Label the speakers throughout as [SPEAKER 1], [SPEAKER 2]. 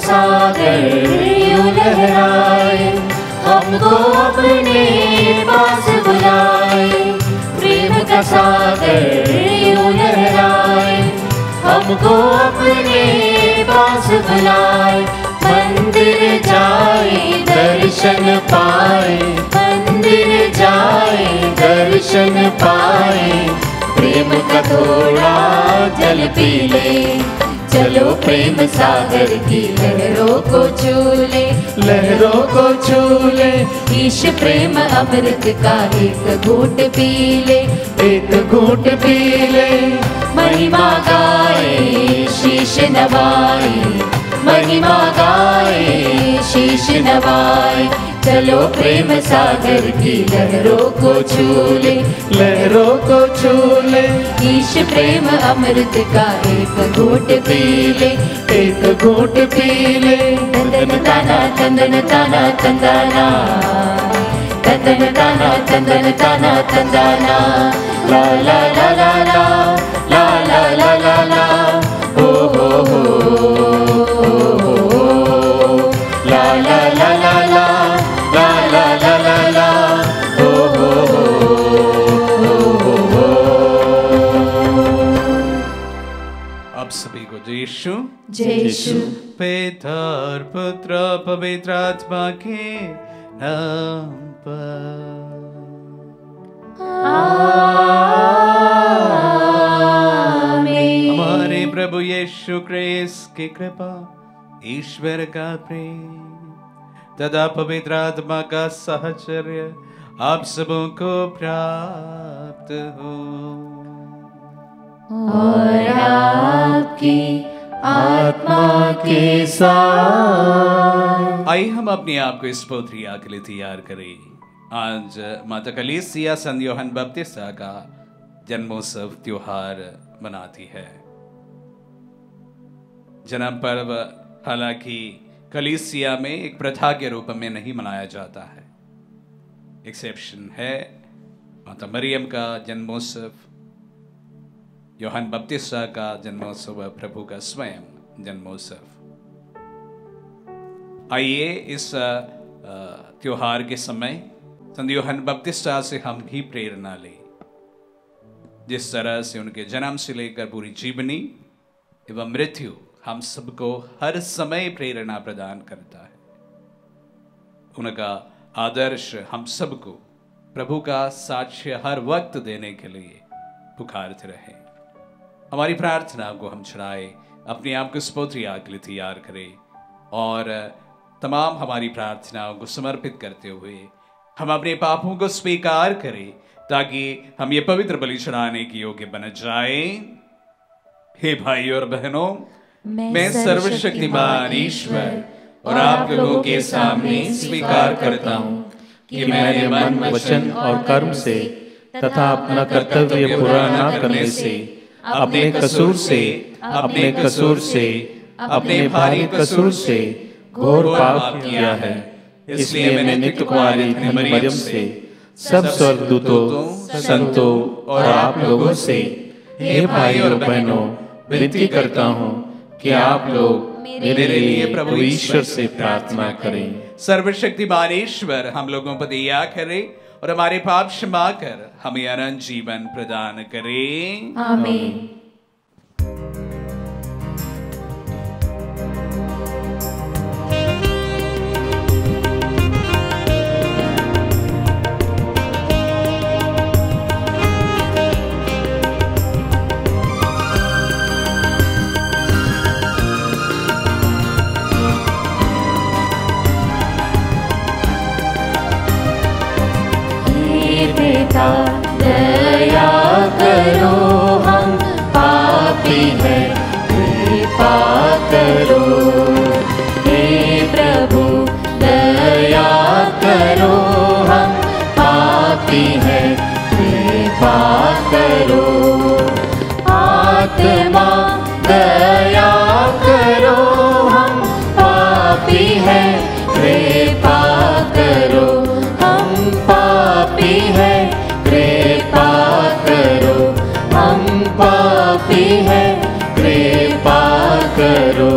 [SPEAKER 1] सागर यूं लहराए, हमको अपने पास बुलाए। प्रेम का सागर यूं लहराए, हमको अपने पास बुलाए। मंदिर जाए दर्शन पाए, मंदिर जाए दर्शन पाए। प्रेम का थोड़ा जल पी ले, चलो प्रेम सागर की लहरों को छू ले, लहरों को छू ले। ईश प्रेम अमृत का एक घूंट पी ले, एक घूंट पी ले। महिमा गाए शीश नवाए, महिमा गाए शीश नवाए। चलो प्रेम सागर की लहरों को छू ले, लहरों को छू ले। ईश प्रेम अमृत का एक घूंट पी ले, एक घूंट पी ले। तंदन ताना तंदन ताना तंदाना, तंदन ताना तंदन ताना तंदाना। ला ला ला ला ला ला ला ला ला ला, ओ हो ला ला ला ला ला ला ला ला ला ला, ओ हो।
[SPEAKER 2] आप सभी को जय यीशु।
[SPEAKER 1] जय यीशु।
[SPEAKER 2] पिता और पुत्र पवित्र आत्मा के नाम पर
[SPEAKER 1] आमीन।
[SPEAKER 2] हमारे प्रभु यीशु क्रिस्त की कृपा, ईश्वर का प्रेम तथा पवित्र आत्मा का साहचर्य आप सबों को प्राप्त हो
[SPEAKER 1] और आपकी आत्मा के साथ।
[SPEAKER 2] आइए हम अपने आप को इस स्तोत्र के लिए तैयार करें। आज माता कलीसिया संत यूहन्ना बपतिस्ता का जन्मोत्सव त्योहार मनाती है। जन्म पर्व हालांकि कलीसिया में एक प्रथा के रूप में नहीं मनाया जाता है। एक्सेप्शन है माता मरियम का जन्मोत्सव, यूहन्ना बपतिस्ता का जन्मोत्सव, प्रभु का स्वयं जन्मोत्सव। आइए इस त्योहार के समय संत यूहन्ना बपतिस्ता से हम भी प्रेरणा लें। जिस तरह से उनके जन्म से लेकर पूरी जीवनी एवं मृत्यु हम सबको हर समय प्रेरणा प्रदान करता है, उनका आदर्श हम सबको प्रभु का साक्ष्य हर वक्त देने के लिए पुकारते रहे। हमारी प्रार्थना को हम चढ़ाए, अपने आप को स्तोत्र के लिए तैयार करें और तमाम हमारी प्रार्थनाओं को समर्पित करते हुए हम अपने पापों को स्वीकार करें ताकि हम ये पवित्र बलि चढ़ाने के योग्य बन जाए। हे भाई और बहनों, मैं सर्वशक्तिमान ईश्वर और आप लोगों के सामने स्वीकार करता हूँ कि मैंने मन, वचन और कर्म से तथा अपना कर्तव्य पूरा न करने से अपने कसूर से अपने भारी कसूर से घोर पाप किया है। इसलिए मैंने नित्य कुमारी मरियम से, सब स्वर्गदूतों, संतों और आप लोगों से, हे भाई और बहनों, विनती करता हूँ कि आप लोग मेरे लिए प्रभु ईश्वर से प्रार्थना करें। सर्वशक्तिमान ईश्वर हम लोगों पर दया करे और हमारे पाप क्षमा कर हमें अनंत जीवन प्रदान करे।
[SPEAKER 1] आमीन। दया करो, हम पापी हैं, कृपा करो। हे प्रभु दया करो, हम पापी हैं, कृपा करो। आत्मा दया करो, हम पापी हैं, कृपा करो। हम पापी हैं, कृपा करो। हम पापी हैं, कृपा करो।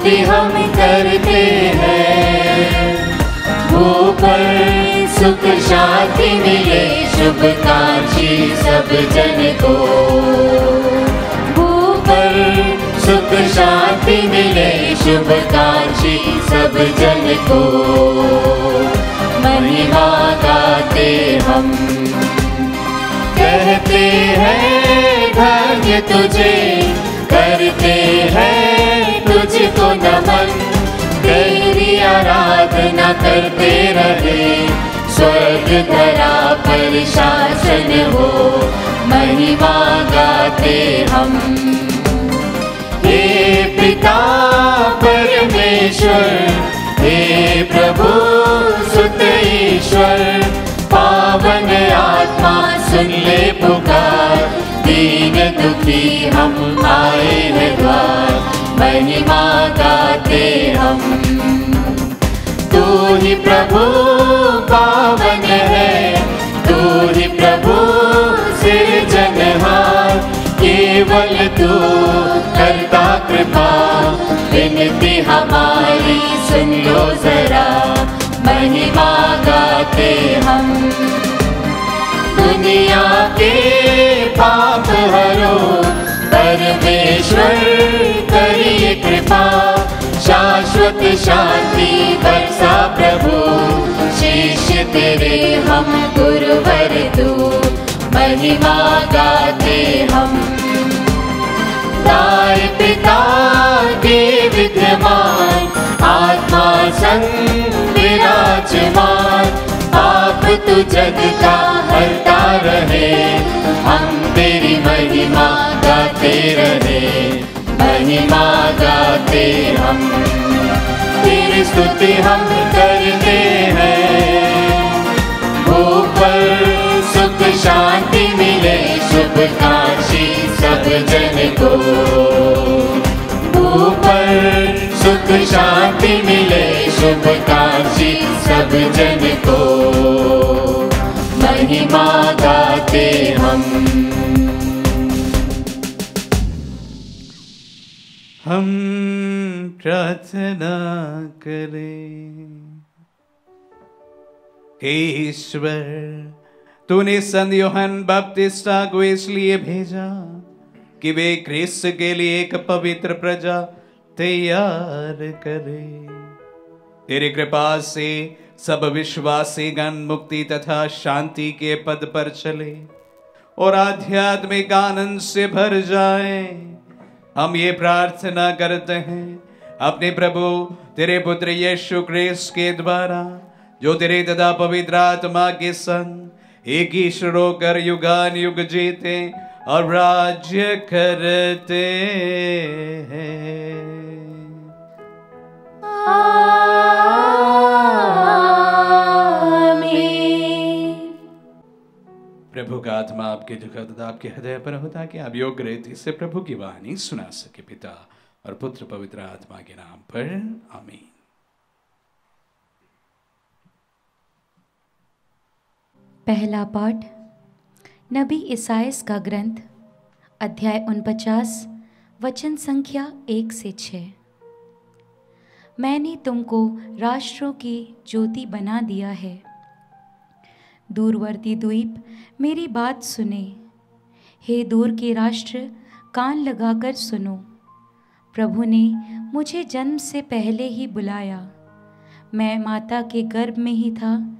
[SPEAKER 1] स्तुति हम करते हैं। ऊपर सुख शांति मिले शुभकांक्षी सब जन को। ऊपर सुख शांति मिले शुभकांक्षी सब जन को। महिमा गाते हम, कहते हैं धन्य तुझे, करते हैं तुझको नमन। तेरी आराधना करते रहे, स्वर्ग धरा पर शासन हो। महिमा गाते हम। हे पिता परमेश्वर, हे प्रभु सुत ईश्वर, पावन आत्मा सुन ले पुकार। दीन दुखी हम आए हैं द्वार, महिमा गाते हम। तू ही प्रभु पावन है, तू ही प्रभु सिरजनहार। केवल तू करता कृपा, विनती हमारी सुन लो जरा। महिमा गाते हम। दुनिया के पाप हरो, परमेश्वर करिए कृपा। शाश्वत शांति बरसा प्रभु, शिष्य तेरे हम गुरुवर तू। महिमा गाते हम। दाय पिता के विद्यमान, आत्मा संग विराजमान। पाप तू जग का हरता रहे, हम तेरी महिमा गाते रहे। महिमा गाते हम, तेरी स्तुति हम करते हैं। ऊपर सुख शांति मिले शुभकांक्षी सब जन को। ऊपर सुख शांति मिले शुभकांक्षी सब जन को। महिमा गाते हम।
[SPEAKER 2] हम प्रार्थना करें। हे ईश्वर, तूने संत यूहन्ना बपतिस्ता को इसलिए भेजा कि वे ख्रिस्त के लिए एक पवित्र प्रजा तैयार करे। तेरी कृपा से सब विश्वासी गण मुक्ति तथा शांति के पद पर चले और आध्यात्मिक आनंद से भर जाए। हम ये प्रार्थना करते हैं अपने प्रभु तेरे पुत्र यीशु ख्रिस्त के द्वारा, जो तेरे तथा पवित्र आत्मा के संग एक ईश्वर होकर युगान युग जीते और राज्य करते हैं। प्रभु का आत्मा आपके जगह तथा आपके हृदय पर हो, ताकि आप योग्य रहते से प्रभु की वाणी सुना सके। पिता और पुत्र पवित्र आत्मा के नाम पर आमीन।
[SPEAKER 3] पहला पाठ नबी इसाइयाह का ग्रंथ, अध्याय 49, वचन संख्या 1 से 6। मैंने तुमको राष्ट्रों की ज्योति बना दिया है। दूरवर्ती द्वीप मेरी बात सुने। हे दूर के राष्ट्र, कान लगाकर सुनो। प्रभु ने मुझे जन्म से पहले ही बुलाया। मैं माता के गर्भ में ही था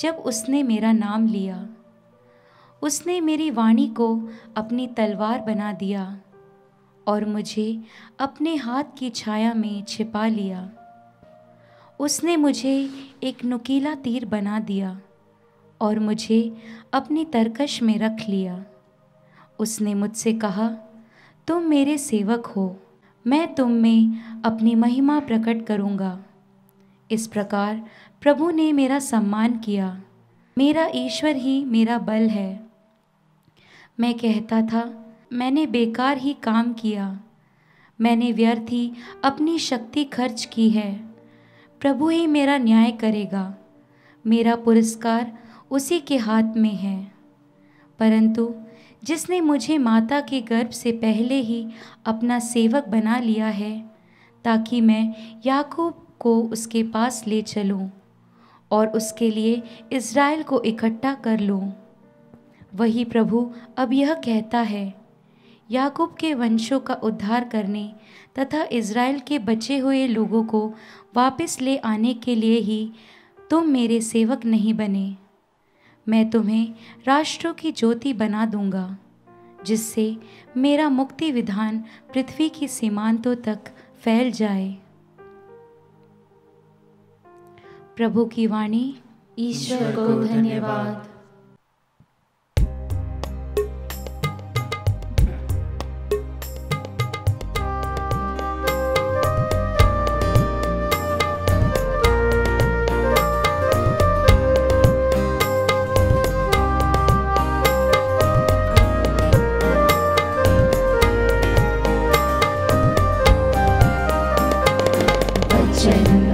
[SPEAKER 3] जब उसने मेरा नाम लिया। उसने मेरी वाणी को अपनी तलवार बना दिया और मुझे अपने हाथ की छाया में छिपा लिया। उसने मुझे एक नुकीला तीर बना दिया और मुझे अपनी तरकश में रख लिया। उसने मुझसे कहा, तुम मेरे सेवक हो, मैं तुम में अपनी महिमा प्रकट करूँगा। इस प्रकार प्रभु ने मेरा सम्मान किया। मेरा ईश्वर ही मेरा बल है। मैं कहता था, मैंने बेकार ही काम किया, मैंने व्यर्थ ही अपनी शक्ति खर्च की है। प्रभु ही मेरा न्याय करेगा। मेरा पुरस्कार उसी के हाथ में है। परंतु जिसने मुझे माता के गर्भ से पहले ही अपना सेवक बना लिया है, ताकि मैं याकूब को उसके पास ले चलूं और उसके लिए इज़राइल को इकट्ठा कर लूं। वही प्रभु अब यह कहता है, याकूब के वंशों का उद्धार करने तथा इज़राइल के बचे हुए लोगों को वापस ले आने के लिए ही तुम मेरे सेवक नहीं बने। मैं तुम्हें राष्ट्रों की ज्योति बना दूंगा, जिससे मेरा मुक्ति विधान पृथ्वी की सीमांतों तक फैल जाए। प्रभु की वाणी।
[SPEAKER 1] ईश्वर को धन्यवाद।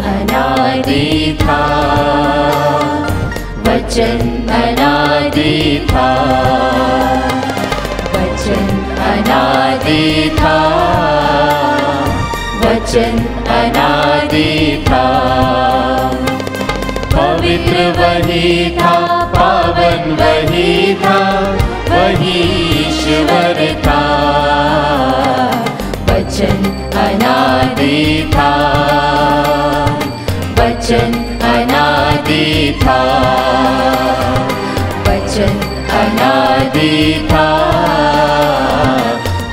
[SPEAKER 4] अनादि था, वचन अनादि था, वचन अनादि था, वचन अनादि था। पवित्र वही था, पावन वही था, वही ईश्वर था। वचन अनादि था, वचन अनादि था, वचन अनादि था,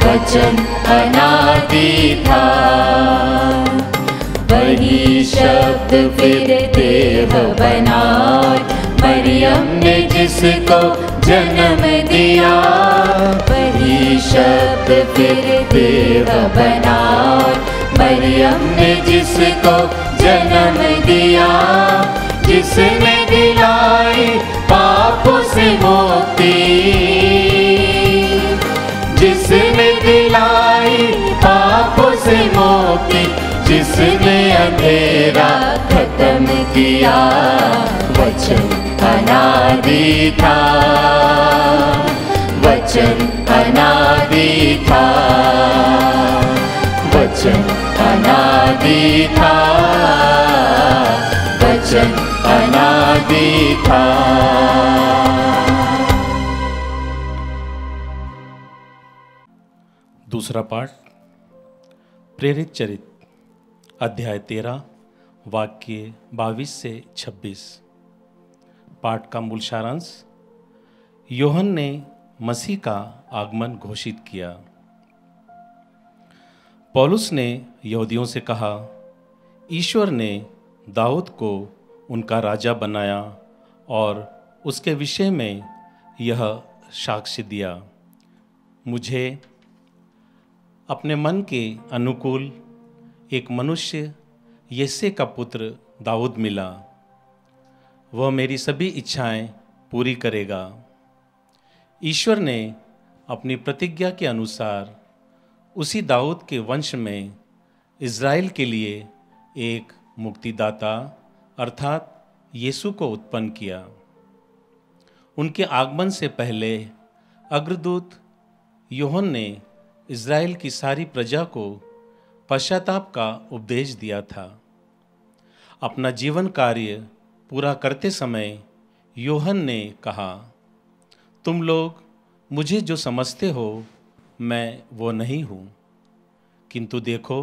[SPEAKER 4] वचन अनादि था। वही शब्द फिर देह बना, मरियम ने जिसको जन्म दिया। वही शब्द फिर देह बना, मरियम ने जिसको जन्म दिया। जिसने दिलाई पापों से मुक्ति, जिसने दिलाई पापों से मुक्ति, जिसने अंधेरा खत्म किया। वचन अनादि था, वचन अनादि था, वचन अनादि था, वचन अनादि था।
[SPEAKER 5] दूसरा पाठ प्रेरित चरित्र अध्याय 13 वाक्य 22 से 26। पाठ का मूल सारांश। यूहन्ना ने मसीह का आगमन घोषित किया। पौलुस ने यहूदियों से कहा, ईश्वर ने दाऊद को उनका राजा बनाया और उसके विषय में यह साक्ष्य दिया, मुझे अपने मन के अनुकूल एक मनुष्य यिशै का पुत्र दाऊद मिला। वह मेरी सभी इच्छाएं पूरी करेगा। ईश्वर ने अपनी प्रतिज्ञा के अनुसार उसी दाऊद के वंश में इज़राइल के लिए एक मुक्तिदाता अर्थात यीशु को उत्पन्न किया। उनके आगमन से पहले अग्रदूत यूहन्ना ने इज़राइल की सारी प्रजा को पश्चाताप का उपदेश दिया था। अपना जीवन कार्य पूरा करते समय यूहन्ना ने कहा, तुम लोग मुझे जो समझते हो मैं वो नहीं हूँ, किंतु देखो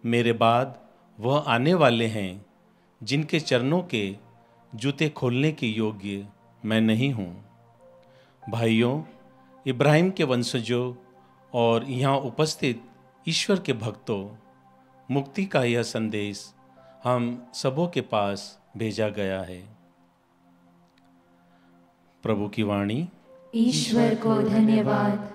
[SPEAKER 5] मेरे बाद वह आने वाले हैं जिनके चरणों के जूते खोलने के योग्य मैं नहीं हूँ। भाइयों, इब्राहिम के वंशजों और यहाँ उपस्थित ईश्वर के भक्तों, मुक्ति का यह संदेश हम सबों के पास भेजा गया है। प्रभु की वाणी।
[SPEAKER 1] ईश्वर को धन्यवाद।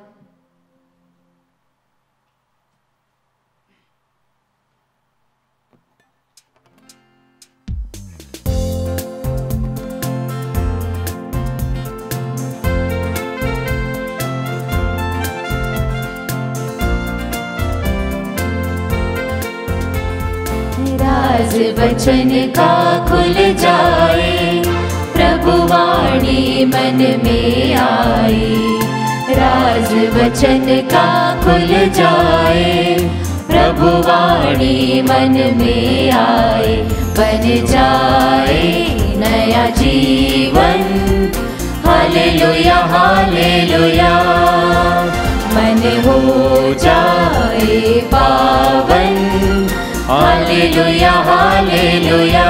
[SPEAKER 1] राज वचन का खुल जाए, प्रभु वाणी मन में आए। राज वचन का खुल जाए, प्रभु
[SPEAKER 4] प्रभुवाणी मन में आए, बन जाए नया जीवन। हालेलुया हालेलुया, मन हो जाए पावन। Hallelujah hallelujah,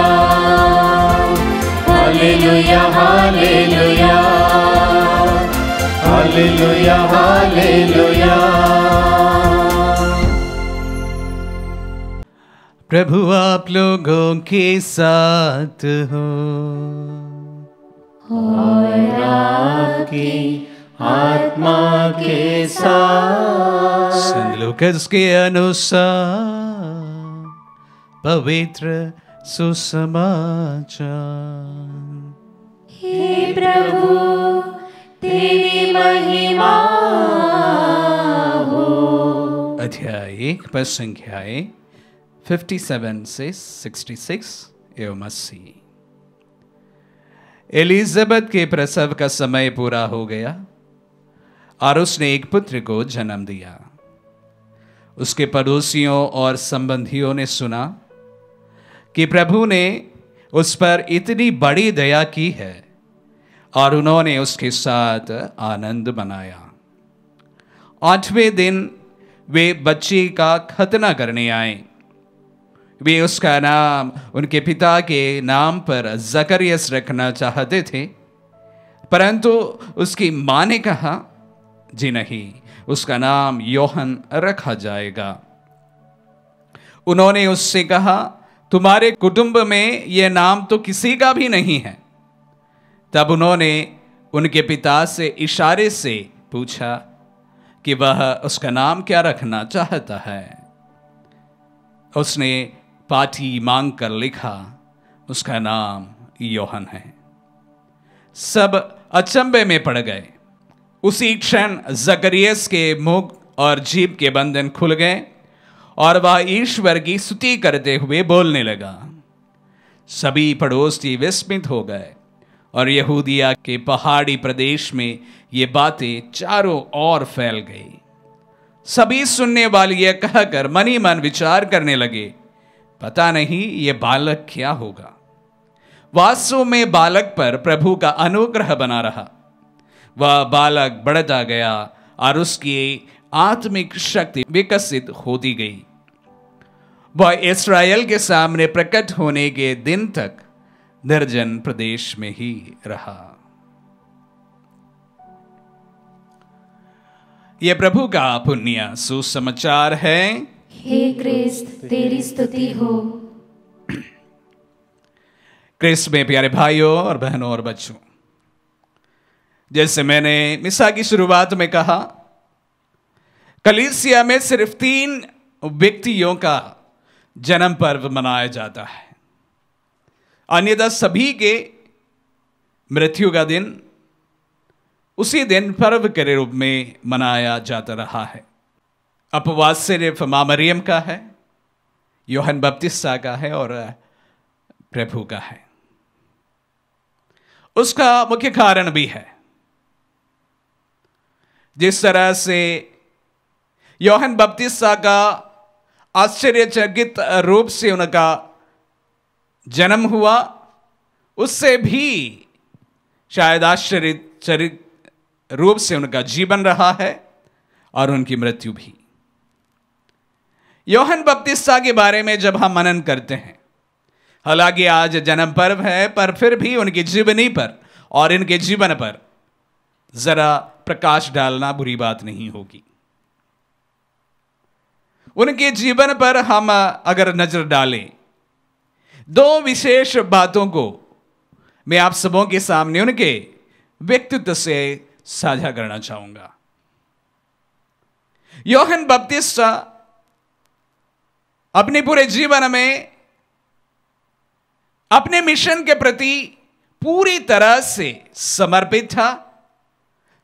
[SPEAKER 4] hallelujah hallelujah, hallelujah hallelujah.
[SPEAKER 2] प्रभु आप लोगों के साथ हो
[SPEAKER 4] और आपकी आत्मा के साथ।
[SPEAKER 2] संत लूकास के अनुसार पवित्र सुसमाचार।
[SPEAKER 4] हे प्रभु तेरी महिमा हो।
[SPEAKER 2] अध्याय 1 पद संख्याएं 57 से 66 एवं 80। एलिजाबेथ के प्रसव का समय पूरा हो गया और उसने एक पुत्र को जन्म दिया। उसके पड़ोसियों और संबंधियों ने सुना कि प्रभु ने उस पर इतनी बड़ी दया की है और उन्होंने उसके साथ आनंद मनाया। 8वें दिन वे बच्चे का खतना करने आए। वे उसका नाम उनके पिता के नाम पर जकरियस रखना चाहते थे, परंतु उसकी मां ने कहा, जी नहीं, उसका नाम योहन रखा जाएगा। उन्होंने उससे कहा, तुम्हारे कुटुंब में यह नाम तो किसी का भी नहीं है। तब उन्होंने उनके पिता से इशारे से पूछा कि वह उसका नाम क्या रखना चाहता है। उसने पाठी मांग कर लिखा, उसका नाम योहन है। सब अचंभे में पड़ गए। उसी क्षण जकरियस के मुख और जीभ के बंधन खुल गए और वह ईश्वर की स्तुति करते हुए बोलने लगा। सभी पड़ोसी विस्मित हो गए और यहूदिया के पहाड़ी प्रदेश में ये बातें चारों ओर फैल गई। सभी सुनने वाले यह कहकर मन ही मन विचार करने लगे, पता नहीं ये बालक क्या होगा। वास्तव में बालक पर प्रभु का अनुग्रह बना रहा। वह बालक बढ़ता गया और उसकी आत्मिक शक्ति विकसित होती गई। वह इस्राएल के सामने प्रकट होने के दिन तक निर्जन प्रदेश में ही रहा। यह प्रभु का पुण्य सुसमाचार है।
[SPEAKER 4] हे क्रिस्त तेरी स्तुति हो।
[SPEAKER 2] क्रिस्त में प्यारे भाइयों और बहनों और बच्चों, जैसे मैंने मिसा की शुरुआत में कहा, कलीसिया में सिर्फ 3 व्यक्तियों का जन्म पर्व मनाया जाता है। अन्यथा सभी के मृत्यु का दिन उसी दिन पर्व के रूप में मनाया जाता रहा है। अपवाद सिर्फ मां मरियम का है, यूहन्ना बपतिस्ता का है और प्रभु का है। उसका मुख्य कारण भी है। जिस तरह से यूहन्ना बपतिस्ता का आश्चर्यचकित रूप से उनका जन्म हुआ, उससे भी शायद आश्चर्यचकित रूप से उनका जीवन रहा है और उनकी मृत्यु भी। यूहन्ना बपतिस्ता के बारे में जब हम मनन करते हैं, हालांकि आज जन्म पर्व है, पर फिर भी उनकी जीवनी पर और इनके जीवन पर जरा प्रकाश डालना बुरी बात नहीं होगी। उनके जीवन पर हम अगर नजर डालें, 2 विशेष बातों को मैं आप सबों के सामने उनके व्यक्तित्व से साझा करना चाहूंगा। यूहन्ना बपतिस्ता अपने पूरे जीवन में अपने मिशन के प्रति पूरी तरह से समर्पित था।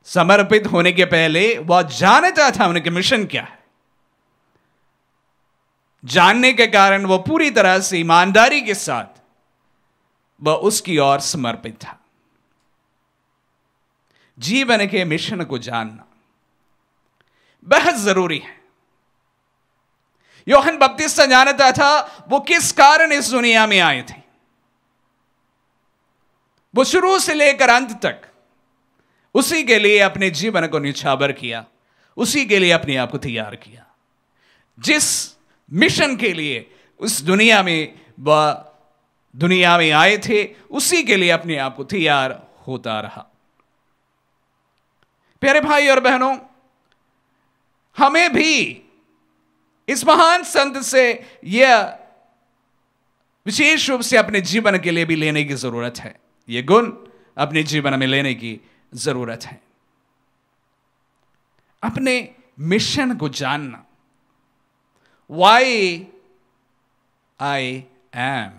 [SPEAKER 2] समर्पित होने के पहले वह जानता था उनके मिशन क्या है। जानने के कारण वह पूरी तरह से ईमानदारी के साथ वह उसकी ओर समर्पित था। जीवन के मिशन को जानना बहुत जरूरी है। यूहन्ना बपतिस्ता जानता था वो किस कारण इस दुनिया में आए थे। वो शुरू से लेकर अंत तक उसी के लिए अपने जीवन को न्यौछावर किया, उसी के लिए अपने आप को तैयार किया। जिस मिशन के लिए उस दुनिया में आए थे, उसी के लिए अपने आप को तैयार होता रहा। प्यारे भाई और बहनों, हमें भी इस महान संत से यह विशेष रूप से अपने जीवन के लिए भी लेने की जरूरत है। यह गुण अपने जीवन में लेने की जरूरत है। अपने मिशन को जानना, वाई आई एम,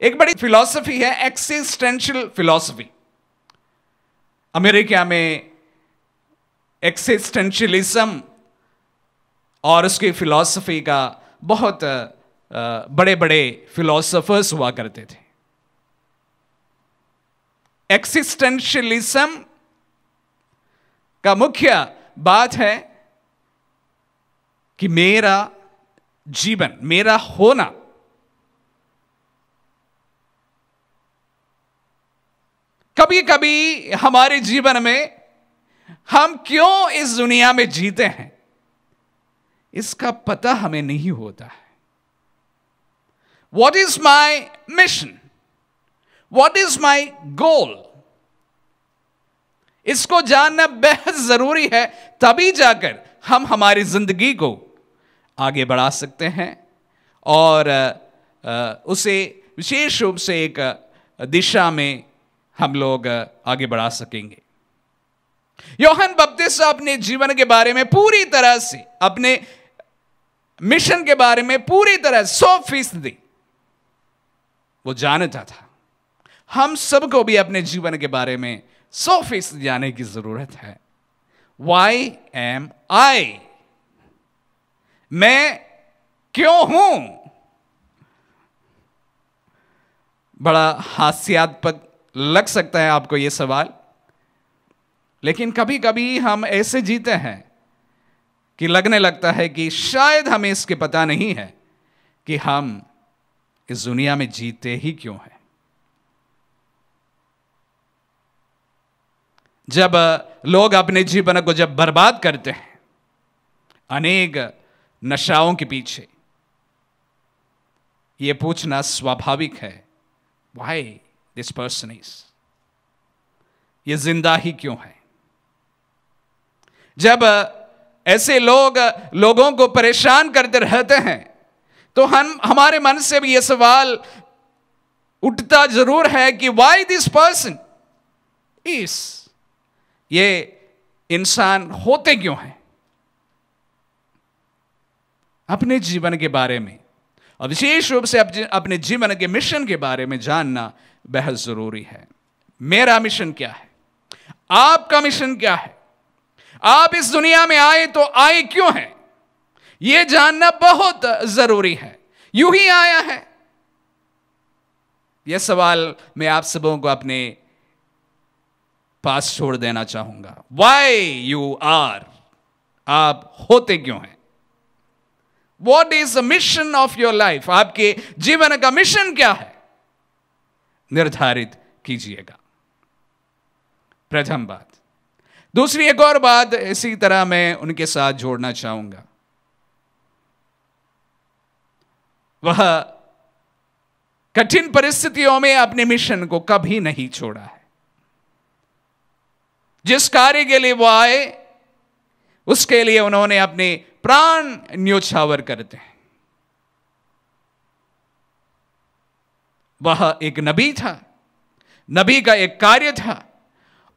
[SPEAKER 2] एक बड़ी फिलॉसफी है, एक्सिस्टेंशियल फिलॉसफी। अमेरिका में एक्सिस्टेंशियलिज्म और उसकी फिलॉसफी का बहुत बड़े बड़े फिलॉसफर्स हुआ करते थे। एक्सिस्टेंशियलिज्म का मुख्य बात है कि मेरा जीवन, मेरा होना कभी कभी हमारे जीवन में हम क्यों इस दुनिया में जीते हैं इसका पता हमें नहीं होता है। What is my mission? What is my goal? इसको जानना बेहद जरूरी है, तभी जाकर हम हमारी जिंदगी को आगे बढ़ा सकते हैं और उसे विशेष रूप से एक दिशा में हम लोग आगे बढ़ा सकेंगे। यूहन्ना बपतिस्ता अपने जीवन के बारे में पूरी तरह से, अपने मिशन के बारे में पूरी तरह 100% वो जानता था। हम सबको भी अपने जीवन के बारे में 100% जानने की जरूरत है। वाई एम आई, मैं क्यों हूं? बड़ा हास्यास्पद लग सकता है आपको यह सवाल, लेकिन कभी कभी हम ऐसे जीते हैं कि लगने लगता है कि शायद हमें इसके पता नहीं है कि हम इस दुनिया में जीते ही क्यों हैं। जब लोग अपने जीवन को जब बर्बाद करते हैं अनेक नशाओं के पीछे, यह पूछना स्वाभाविक है, व्हाई दिस पर्सन इज, ये जिंदा ही क्यों है। जब ऐसे लोगों को परेशान करते रहते हैं तो हमारे मन से भी यह सवाल उठता जरूर है कि व्हाई दिस पर्सन इज, ये इंसान होते क्यों हैं। अपने जीवन के बारे में और विशेष रूप से अपने जीवन के मिशन के बारे में जानना बेहद जरूरी है। मेरा मिशन क्या है? आपका मिशन क्या है? आप इस दुनिया में आए तो आए क्यों हैं, यह जानना बहुत जरूरी है। यूं ही आया है? यह सवाल मैं आप सबों को अपने पास छोड़ देना चाहूंगा। वाई यू आर, आप होते क्यों हैं? What is the mission of your life, आपके जीवन का मिशन क्या है, निर्धारित कीजिएगा। प्रथम बात। दूसरी एक और बात इसी तरह मैं उनके साथ जोड़ना चाहूंगा, वह कठिन परिस्थितियों में अपने मिशन को कभी नहीं छोड़ा है। जिस कार्य के लिए वो आए उसके लिए उन्होंने अपने प्राण न्योछावर करते हैं। वह एक नबी था, नबी का एक कार्य था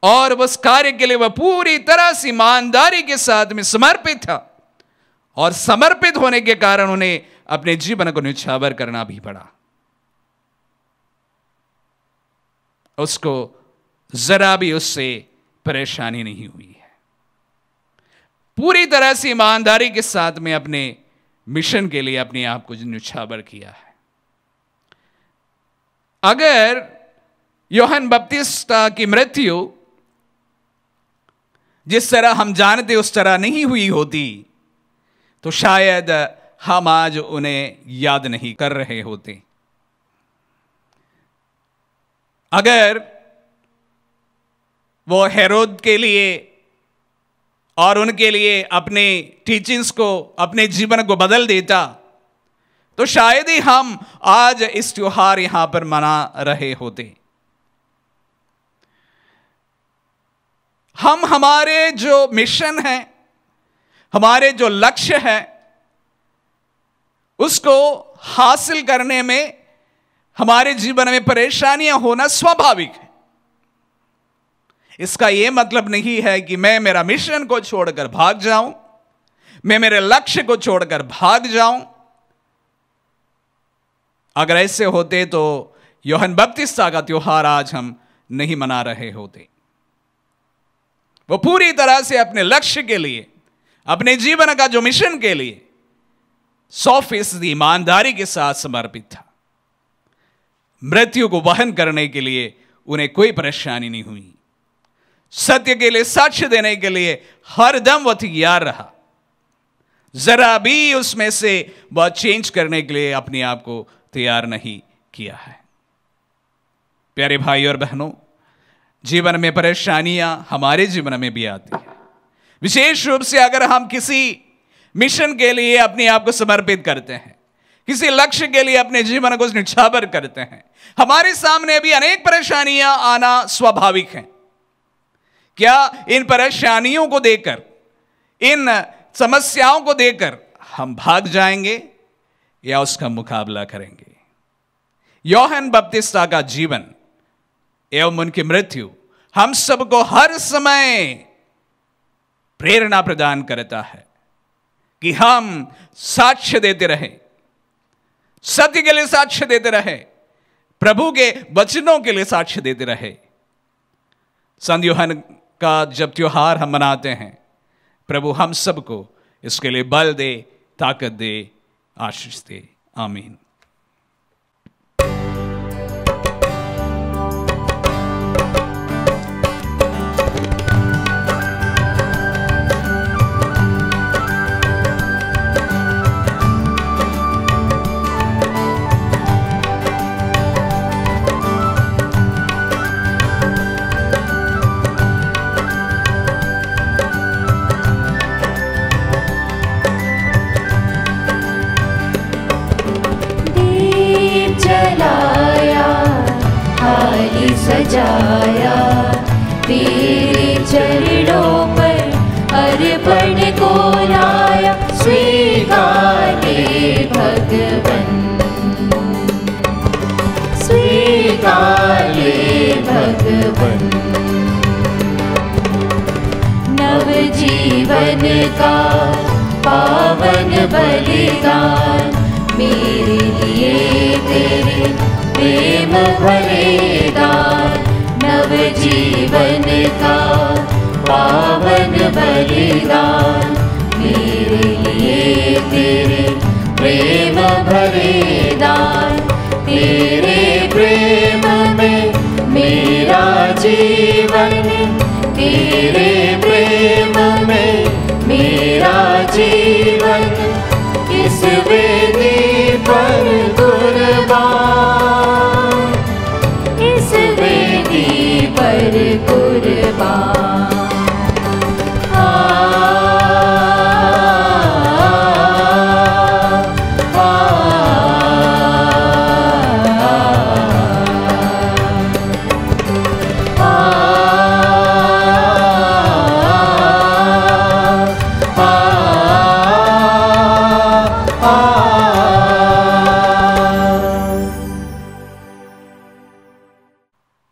[SPEAKER 2] और उस कार्य के लिए वह पूरी तरह से ईमानदारी के साथ में समर्पित था और समर्पित होने के कारण उन्हें अपने जीवन को न्योछावर करना भी पड़ा। उसको जरा भी उससे परेशानी नहीं हुई है। पूरी तरह से ईमानदारी के साथ में अपने मिशन के लिए अपने आप को न्योछावर किया है। अगर यूहन्ना बपतिस्ता की मृत्यु जिस तरह हम जानते उस तरह नहीं हुई होती तो शायद हम आज उन्हें याद नहीं कर रहे होते। अगर वो हेरोद के लिए और उनके लिए अपने टीचिंग्स को, अपने जीवन को बदल देता, तो शायद ही हम आज इस त्योहार यहां पर मना रहे होते। हम हमारे जो मिशन है, हमारे जो लक्ष्य है, उसको हासिल करने में हमारे जीवन में परेशानियां होना स्वाभाविक है। इसका यह मतलब नहीं है कि मैं मेरा मिशन को छोड़कर भाग जाऊं, मैं मेरे लक्ष्य को छोड़कर भाग जाऊं। अगर ऐसे होते तो यूहन्ना बपतिस्ता का त्योहार आज हम नहीं मना रहे होते। वो पूरी तरह से अपने लक्ष्य के लिए, अपने जीवन का जो मिशन के लिए 100% ईमानदारी के साथ समर्पित था। मृत्यु को वहन करने के लिए उन्हें कोई परेशानी नहीं हुई। सत्य के लिए साक्ष्य देने के लिए हर दम वह तैयार रहा। जरा भी उसमें से वह चेंज करने के लिए अपने आप को तैयार नहीं किया है। प्यारे भाई और बहनों, जीवन में परेशानियां हमारे जीवन में भी आती है। विशेष रूप से अगर हम किसी मिशन के लिए अपने आप को समर्पित करते हैं, किसी लक्ष्य के लिए अपने जीवन को निछावर करते हैं, हमारे सामने भी अनेक परेशानियां आना स्वाभाविक है। क्या इन परेशानियों को देकर, इन समस्याओं को देकर हम भाग जाएंगे या उसका मुकाबला करेंगे? यूहन्ना बपतिस्ता का जीवन एवं उनकी मृत्यु हम सबको हर समय प्रेरणा प्रदान करता है कि हम साक्ष्य देते रहे, सत्य के लिए साक्ष्य देते रहे, प्रभु के वचनों के लिए साक्ष्य देते रहे। संत यूहन्ना का जब त्योहार हम मनाते हैं, प्रभु हम सबको इसके लिए बल दे, ताकत दे, आशीष दे। आमीन।
[SPEAKER 4] सजाया तेरे चरणों पर अर्पण को लाया, स्वीकार ले भगवन, स्वीकार ले भगवन। नव जीवन का पावन बलिदान, मेरे लिए तेरे प्रेम भरे दान। नव जीवन का पावन बलिदान, मेरे लिए तेरे प्रेम भरे दान। तेरे प्रेम में मेरा जीवन, तेरे प्रेम में मेरा जीवन, इस वेदी पर कुर्बान, इस वेदी पर कुर्बान।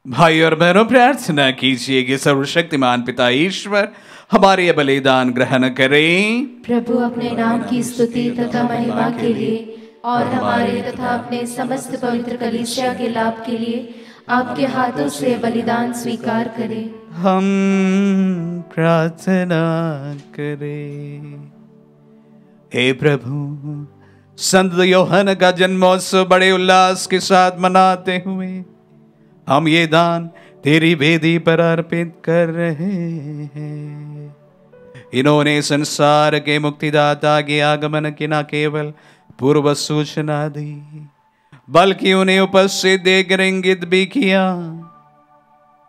[SPEAKER 2] भाई और बहनों, प्रार्थना कीजिए कि सर्वशक्तिमान पिता ईश्वर हमारे ये बलिदान ग्रहण करें।
[SPEAKER 4] प्रभु अपने नाम की स्तुति तथा महिमा के लिए और हमारे तथा अपने समस्त पवित्र कलीसिया के लाभ के लिए आपके हाथों से बलिदान स्वीकार करें।
[SPEAKER 2] हम प्रार्थना करें। हे प्रभु, संत यूहन्ना का जन्मोत्सव बड़े उल्लास के साथ मनाते हुए हम ये दान तेरी वेदी पर अर्पित कर रहे हैं। इन्होंने संसार के मुक्तिदाता के आगमन की न केवल पूर्व सूचना दी, बल्कि उन्हें उपस्थित देकर इंगित भी किया,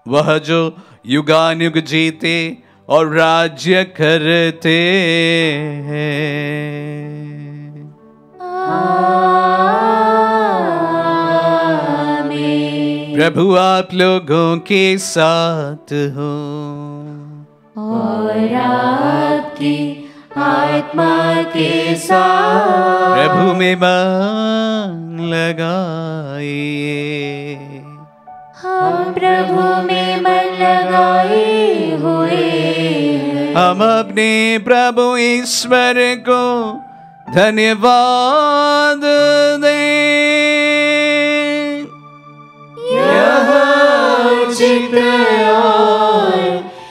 [SPEAKER 2] वह जो युगानुग जीते और राज्य करते हैं। प्रभु आप लोगों के साथ हो
[SPEAKER 4] और आपकी आत्मा के साथ।
[SPEAKER 2] प्रभु में मन लगाइए।
[SPEAKER 4] हम प्रभु में मन लगाए हुए,
[SPEAKER 2] हम अपने प्रभु ईश्वर को धन्यवाद दें।
[SPEAKER 4] यह उचित और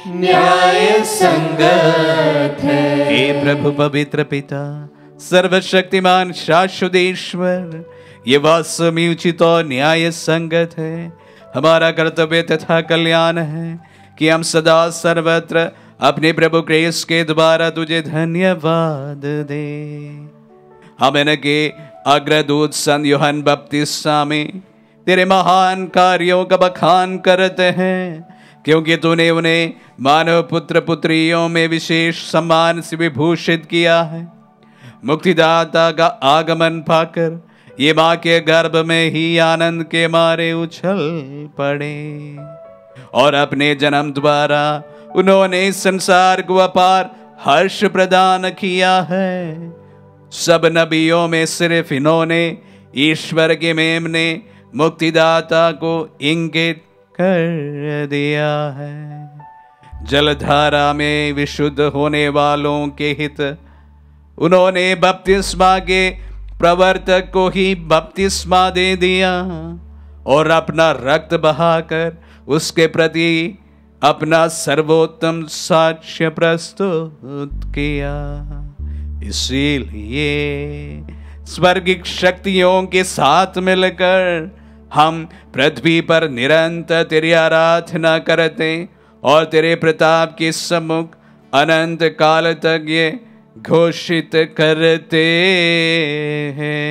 [SPEAKER 4] न्याय संगत है।
[SPEAKER 2] हे प्रभु पवित्र पिता, सर्वशक्तिमान शाश्वत ईश्वर, ये वास्तव में उचित और न्याय संगत है, हमारा कर्तव्य तथा कल्याण है कि हम सदा सर्वत्र अपने प्रभु क्रिस्त के द्वारा तुझे धन्यवाद दे। हम इनके अग्रदूत संत यूहन्ना बपतिस्मा में तेरे महान कार्यों का बखान करते हैं, क्योंकि तूने उन्हें मानव पुत्र पुत्रियों में विशेष सम्मान से विभूषित किया है। मुक्तिदाता का आगमन पाकर ये माँ के गर्भ में ही आनंद के मारे उछल पड़े और अपने जन्म द्वारा उन्होंने संसार को अपार हर्ष प्रदान किया है। सब नबियों में सिर्फ इन्होंने ईश्वर के मेमने मुक्तिदाता को इंगित कर दिया है। जलधारा में विशुद्ध होने वालों के हित उन्होंने बपतिस्मा के प्रवर्तक को ही बपतिस्मा दे दिया और अपना रक्त बहाकर उसके प्रति अपना सर्वोत्तम साक्ष्य प्रस्तुत किया। इसीलिए स्वर्गिक शक्तियों के साथ मिलकर हम पृथ्वी पर निरंतर तेरी आराधना करते और तेरे प्रताप के सम्मुख अनंत काल तक ये घोषित करते हैं।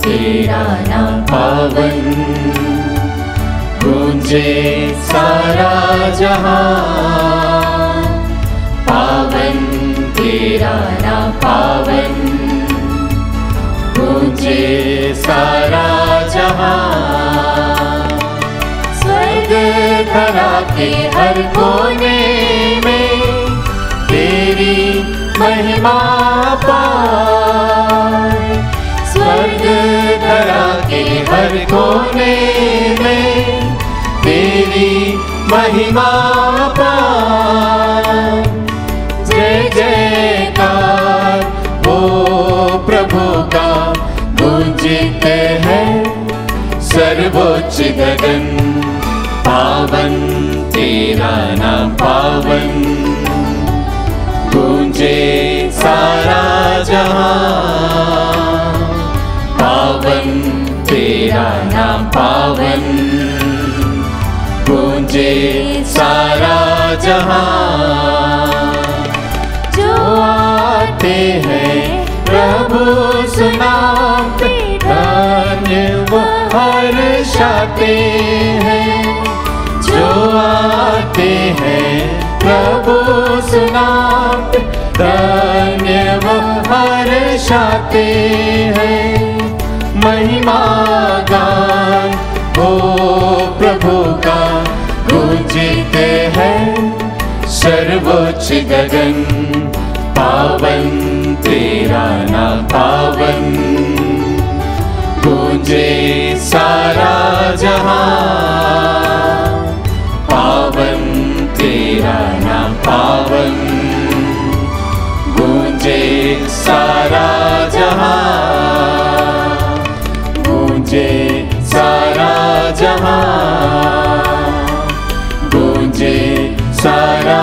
[SPEAKER 4] तेरा नाम पावन, गूंजे सारा जहां। पावन तेरा नाम पावन, गूंजे सारा जहां। स्वर्ग धरा के हर कोने में तेरी महिमा पाए। स्वर्ग धरा के हर कोने में तेरी महिमा पाए। जय जयकार वो प्रभु का गूंजते हैं सर्वोच्च गगन। पावन तेरा नाम पावन, गूंजे सारा जहां। पावन तेरा नाम पावन, गूंजे सारा जहां। जो आते हैं प्रभु सुनाम पे, धन्य वो हर्षाते हैं। जो आते हैं प्रभु सुनाम पे, धन्य वो हर्षाते हैं। महिमा गान हो प्रभु का गूंजते हैं सर्वोच्च गगन। पावन तेरा नाम पावन, गूंजे सारा जहां। पावन तेरा नाम पावन, गूंजे सारा
[SPEAKER 1] गूंजे सारा जहां, गूंजे सारा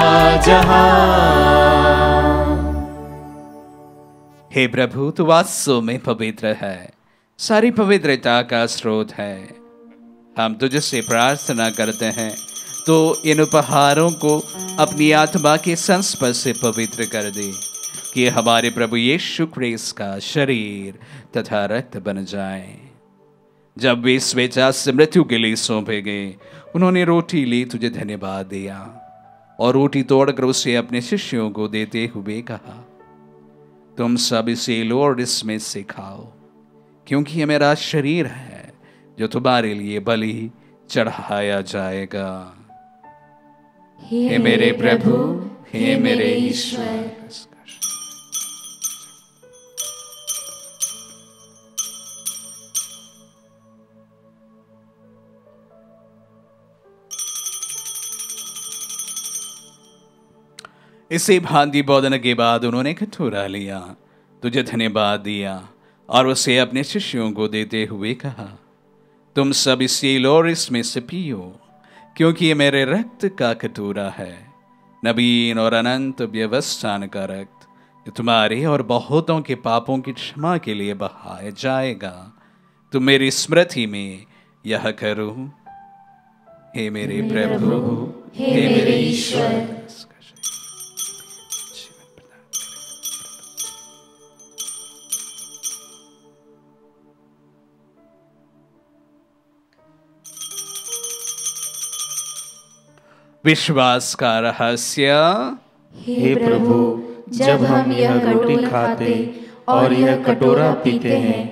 [SPEAKER 1] जहां।
[SPEAKER 2] हे प्रभु, तू वास्तव में पवित्र है, सारी पवित्रता का स्रोत है। हम तुझसे प्रार्थना करते हैं तो इन उपहारों को अपनी आत्मा के संस्पर्श से पवित्र कर दे, कि हमारे प्रभु यीशु क्रिस्त का शरीर तथा रक्त बन जाए। जब वे स्वेच्छा से मृत्यु के लिए सौंपे गए, उन्होंने रोटी ली, तुझे धन्यवाद दिया और रोटी तोड़कर उसे अपने शिष्यों को देते हुए कहा, तुम सब इसे लो और इसमें से खाओ, क्योंकि यह मेरा शरीर है जो तुम्हारे लिए बलि चढ़ाया जाएगा। हे मेरे प्रभु, हे मेरे ईश्वर। इसे भांति भोजन के बाद उन्होंने कटोरा लिया, तुझे धन्यवाद दिया और उसे अपने शिष्यों को देते हुए कहा, तुम सब इसे लो और इसमें से पियो, क्योंकि ये मेरे रक्त का कटोरा है, नवीन और अनंत व्यवस्थान का रक्त, जो तुम्हारे और बहुतों के पापों की क्षमा के लिए बहाया जाएगा। तुम मेरी स्मृति में यह करो। हे मेरे प्रभु, हे मेरे ईश्वर। विश्वास का रहस्य।
[SPEAKER 4] हे प्रभु, जब हम यह रोटी खाते और यह कटोरा पीते हैं,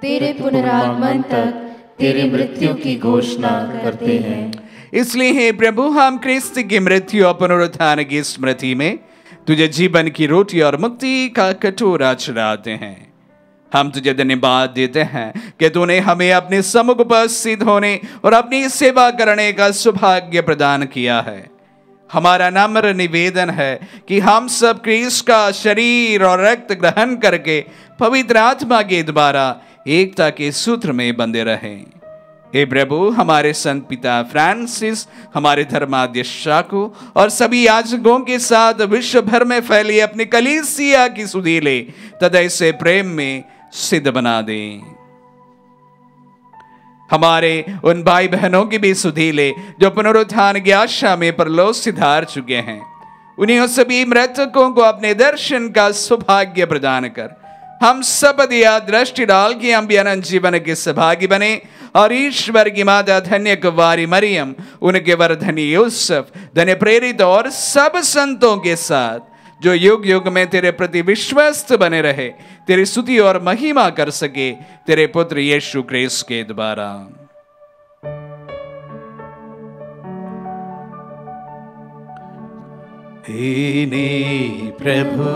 [SPEAKER 4] तेरे पुनरागमन तक तेरी मृत्यु की घोषणा करते हैं।
[SPEAKER 2] इसलिए हे प्रभु, हम क्रिस्त की मृत्यु और पुनरुत्थान की स्मृति में तुझे जीवन की रोटी और मुक्ति का कटोरा चढ़ाते हैं। हम तुझे धन्यवाद देते हैं कि तूने हमें अपने सम्मुख उपस्थित होने और अपनी सेवा करने का सौभाग्य प्रदान किया है। हमारा नम्र निवेदन है कि हम सब क्रिस्त का शरीर और रक्त ग्रहण करके पवित्र आत्मा के द्वारा एकता के सूत्र में बंधे रहें। हे प्रभु, हमारे संत पिता फ्रांसिस, हमारे धर्माध्यक्ष शाको और सभी याजकों के साथ विश्व भर में फैली अपनी कलीसिया की सुधीले तथा इसे प्रेम में सिद्ध बना दें। हमारे उन भाई बहनों की भी सुधीले जो पुनरुत्थान की आशा में परलोक सिधार चुके हैं, उन्हीं सभी मृतकों को अपने दर्शन का सौभाग्य प्रदान कर हम सब दिया दृष्टि डाल के हम भी अनंत जीवन के सहभागी बने और ईश्वर की माता धन्य कुंवारी मरियम, उनके वर धन्य यूसुफ, धन्य प्रेरित और सब संतों के साथ जो युग युग में तेरे प्रति विश्वस्त बने रहे, तेरी स्तुति और महिमा कर सके तेरे पुत्र यीशु क्रिस्त के द्वारा।
[SPEAKER 1] इन्हीं प्रभु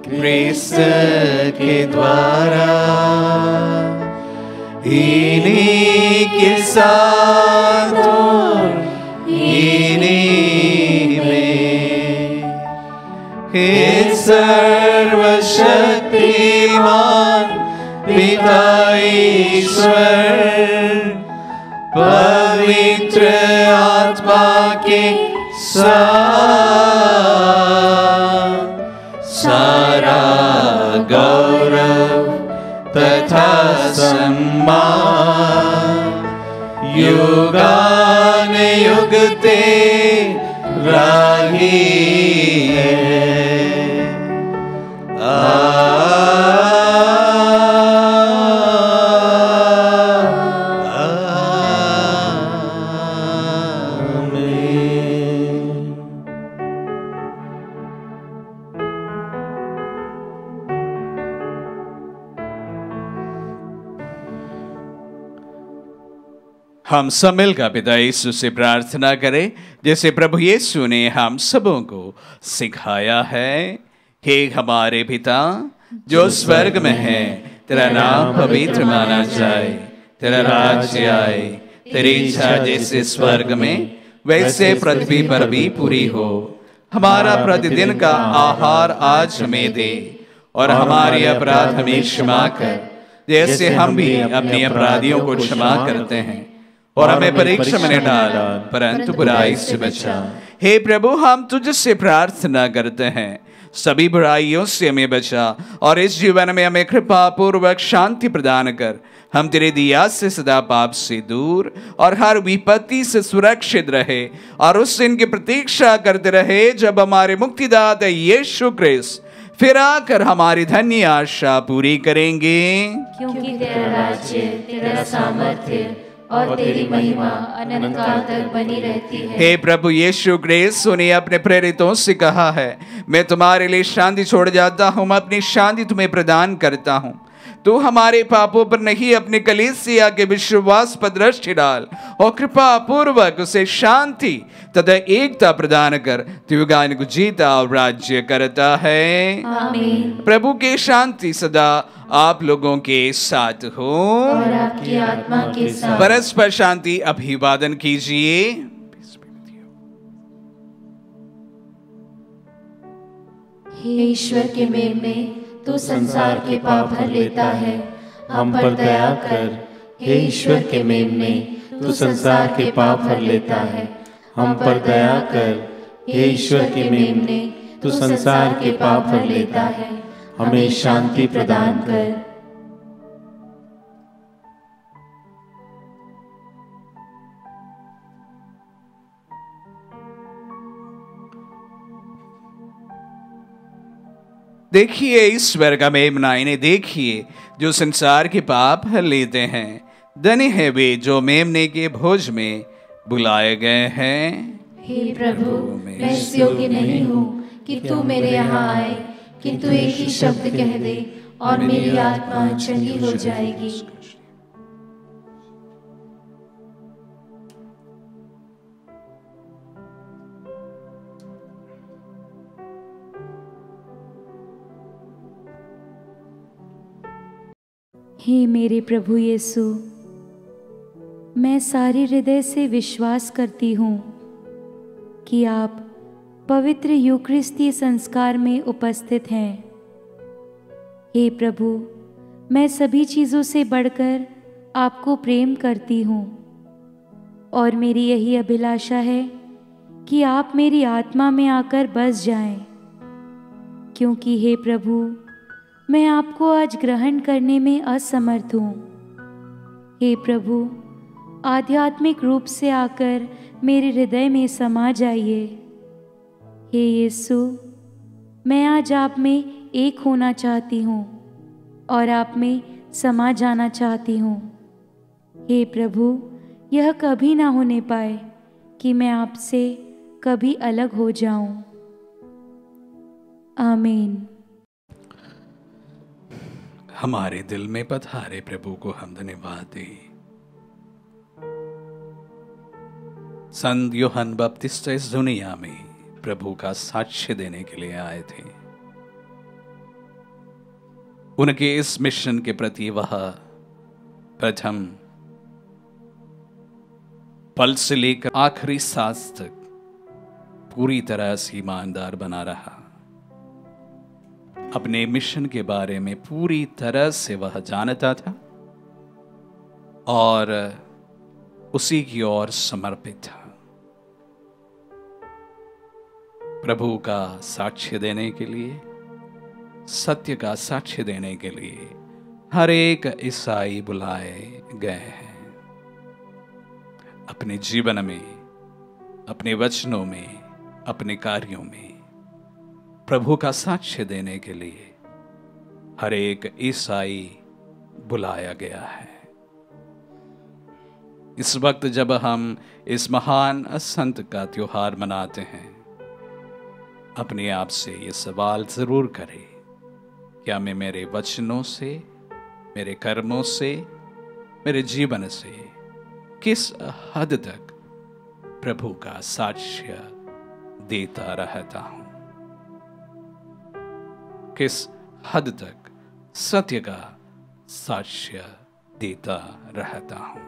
[SPEAKER 1] क्रिस्त के द्वारा, इन्हीं के साथ और इन्हीं में, हे सर्वशक्तिमान पिता ईश्वर, पवित्र आत्मा के साथ सारा गौरव तथा सम्मान युगान युग तेरा ही है।
[SPEAKER 2] हम सब मिलकर पिता यीशु से प्रार्थना करें जैसे प्रभु यीशु ने हम सबों को सिखाया है। हे हमारे पिता जो स्वर्ग में है, तेरा नाम पवित्र माना जाए, तेरा राज्य आए, तेरी इच्छा जैसे स्वर्ग में वैसे पृथ्वी पर भी पूरी हो। हमारा प्रतिदिन का आहार आज हमें दे और हमारे अपराध हमें क्षमा कर जैसे हम भी अपने अपराधियों को क्षमा करते हैं, और हमें परीक्षा में न डाल परंतु बुराई से बचा। हे प्रभु, हम तुझसे प्रार्थना करते हैं, सभी बुराइयों से हमें बचा और इस जीवन में हमें कृपा पूर्वक शांति प्रदान कर। हम तेरे दिया से सदा पाप से दूर और हर विपत्ति से सुरक्षित रहे और उस दिन की प्रतीक्षा करते रहे जब हमारे मुक्तिदाता यीशु ख्रिस्त फिर आकर हमारी धन्य आशा पूरी करेंगे।
[SPEAKER 3] क्योंकि तेरा राज्य, तेरा सामर्थ्य और तेरी महिमा अनंत काल तक बनी रहती है।
[SPEAKER 2] हे प्रभु यीशु ख्रिस्त, उन्हें अपने प्रेरितों से कहा है, मैं तुम्हारे लिए शांति छोड़ जाता हूँ, मैं अपनी शांति तुम्हें प्रदान करता हूँ। तू हमारे पापों पर नहीं, अपने कलीसिया के विश्वास पर दृष्टि डाल और कृपा पूर्वक उसे शांति तथा एकता प्रदान कर। तू युगान को जीता और राज्य करता है।
[SPEAKER 3] आमीन।
[SPEAKER 2] प्रभु की शांति सदा आप लोगों के साथ हो
[SPEAKER 3] और आपकी आत्मा के साथ।
[SPEAKER 2] परस्पर शांति अभिवादन कीजिए।
[SPEAKER 3] हे ईश्वर के मेमने, तू संसार के पाप भर लेता है, हम पर दया कर।
[SPEAKER 4] हे ईश्वर के मेमने, तू संसार के पाप भर लेता है, हम पर दया कर। हे ईश्वर के मेमने, तू संसार के पाप भर लेता है, हमें शांति प्रदान कर।
[SPEAKER 2] देखिए ईश्वर का मेमना, इन्हें देखिए जो संसार के पाप हर लेते हैं। धन्य है वे जो मेमने के भोज में बुलाए गए हैं।
[SPEAKER 3] हे प्रभु, मैं इस योग्य नहीं हूँ कि तू मेरे यहाँ आए, किंतु एक ही शब्द कह दे और मेरी आत्मा चंगी हो जाएगी। हे मेरे प्रभु यीशु, मैं सारे हृदय से विश्वास करती हूँ कि आप पवित्र यूकरिस्तीय संस्कार में उपस्थित हैं। हे प्रभु, मैं सभी चीज़ों से बढ़कर आपको प्रेम करती हूँ और मेरी यही अभिलाषा है कि आप मेरी आत्मा में आकर बस जाएं, क्योंकि हे प्रभु, मैं आपको आज ग्रहण करने में असमर्थ हूँ। हे प्रभु, आध्यात्मिक रूप से आकर मेरे हृदय में समा जाइए। हे यीशु, मैं आज आप में एक होना चाहती हूँ और आप में समा जाना चाहती हूँ। हे प्रभु, यह कभी ना होने पाए कि मैं आपसे कभी अलग हो जाऊं। आमीन।
[SPEAKER 2] हमारे दिल में पधारे प्रभु को हम धन्यवाद दें। संत यूहन्ना बपतिस्ता इस दुनिया में प्रभु का साक्ष्य देने के लिए आए थे। उनके इस मिशन के प्रति वह प्रथम पल से लेकर आखिरी सांस तक पूरी तरह से ईमानदार बना रहा। अपने मिशन के बारे में पूरी तरह से वह जानता था और उसी की ओर समर्पित था। प्रभु का साक्ष्य देने के लिए, सत्य का साक्ष्य देने के लिए हर एक ईसाई बुलाए गए हैं। अपने जीवन में, अपने वचनों में, अपने कार्यों में प्रभु का साक्ष्य देने के लिए हर एक ईसाई बुलाया गया है। इस वक्त जब हम इस महान संत का त्योहार मनाते हैं, अपने आप से ये सवाल जरूर करें, क्या मैं मेरे वचनों से, मेरे कर्मों से, मेरे जीवन से किस हद तक प्रभु का साक्ष्य देता रहता हूं? किस हद तक सत्य का साक्ष्य देता रहता हूं?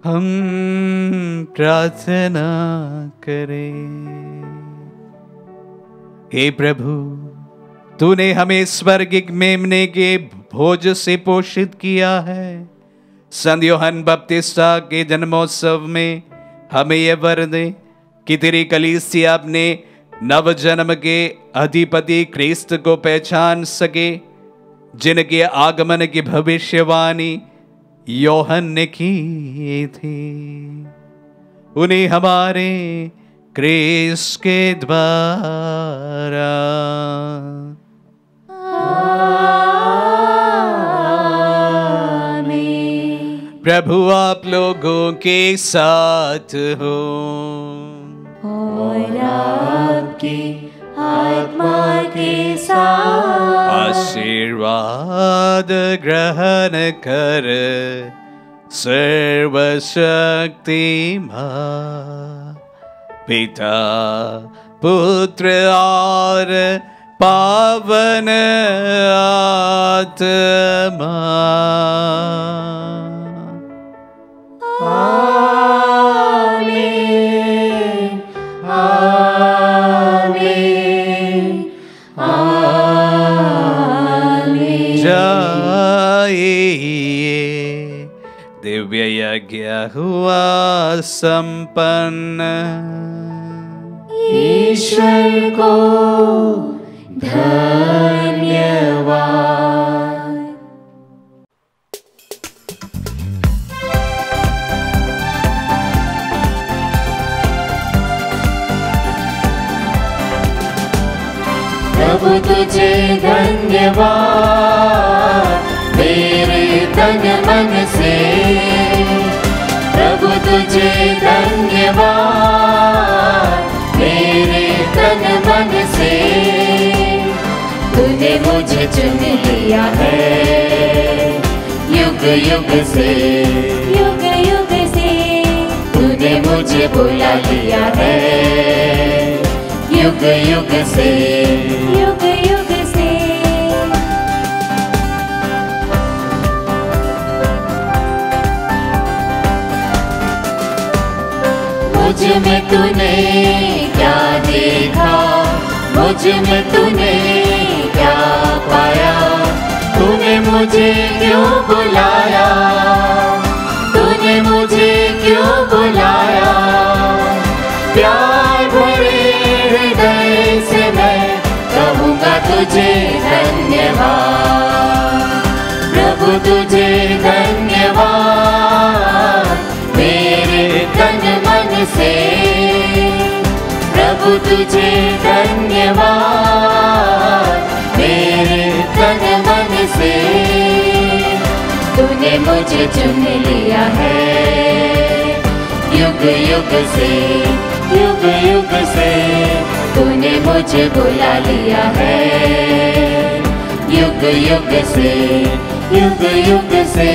[SPEAKER 2] हम प्रार्थना करें। हे प्रभु, तूने हमें स्वर्गिक मेमने के भोज से पोषित किया है। संत यूहन्ना बपतिस्ता के जन्मोत्सव में हमें यह वर दे कि तेरी कलीसिया अपने नव जन्म के अधिपति क्रिस्त को पहचान सके, जिनके आगमन की भविष्यवाणी यूहन्ना ने की थी। उन्हें हमारे क्रिस्त के द्वारा प्रभु आप लोगों के साथ हो
[SPEAKER 3] और आपकी आत्मा के साथ।
[SPEAKER 2] आशीर्वाद ग्रहण कर सर्वशक्तिमान पिता पुत्र और पावन आत्मा।
[SPEAKER 1] आमीन आमीन आमीन।
[SPEAKER 2] जाइए, दिव्य यज्ञ हुआ संपन्न।
[SPEAKER 1] ईश्वर को धन्यवाद। प्रभु तुझे धन्यवाद मेरे तन मन से। प्रभु तुझे धन्यवाद मेरे तन मन से। तूने मुझे चुन लिया है युग युग से। युग युग से तूने मुझे बुला लिया है युग युग से। युग युग से मुझ में तूने क्या देखा, मुझ में तूने क्या पाया। तूने मुझे क्यों बुलाया, तूने मुझे क्यों बुलाया। प्यार भरे हृदय से मैं कहूँगा तुझे धन्यवाद। प्रभु तुझे धन्यवाद मेरे तन मन से। प्रभु तुझे धन्यवाद मेरे तन मन से। तूने मुझे चुन लिया है युग युग से। युग युग से तूने मुझे बुला लिया है युग युग से। युग युग से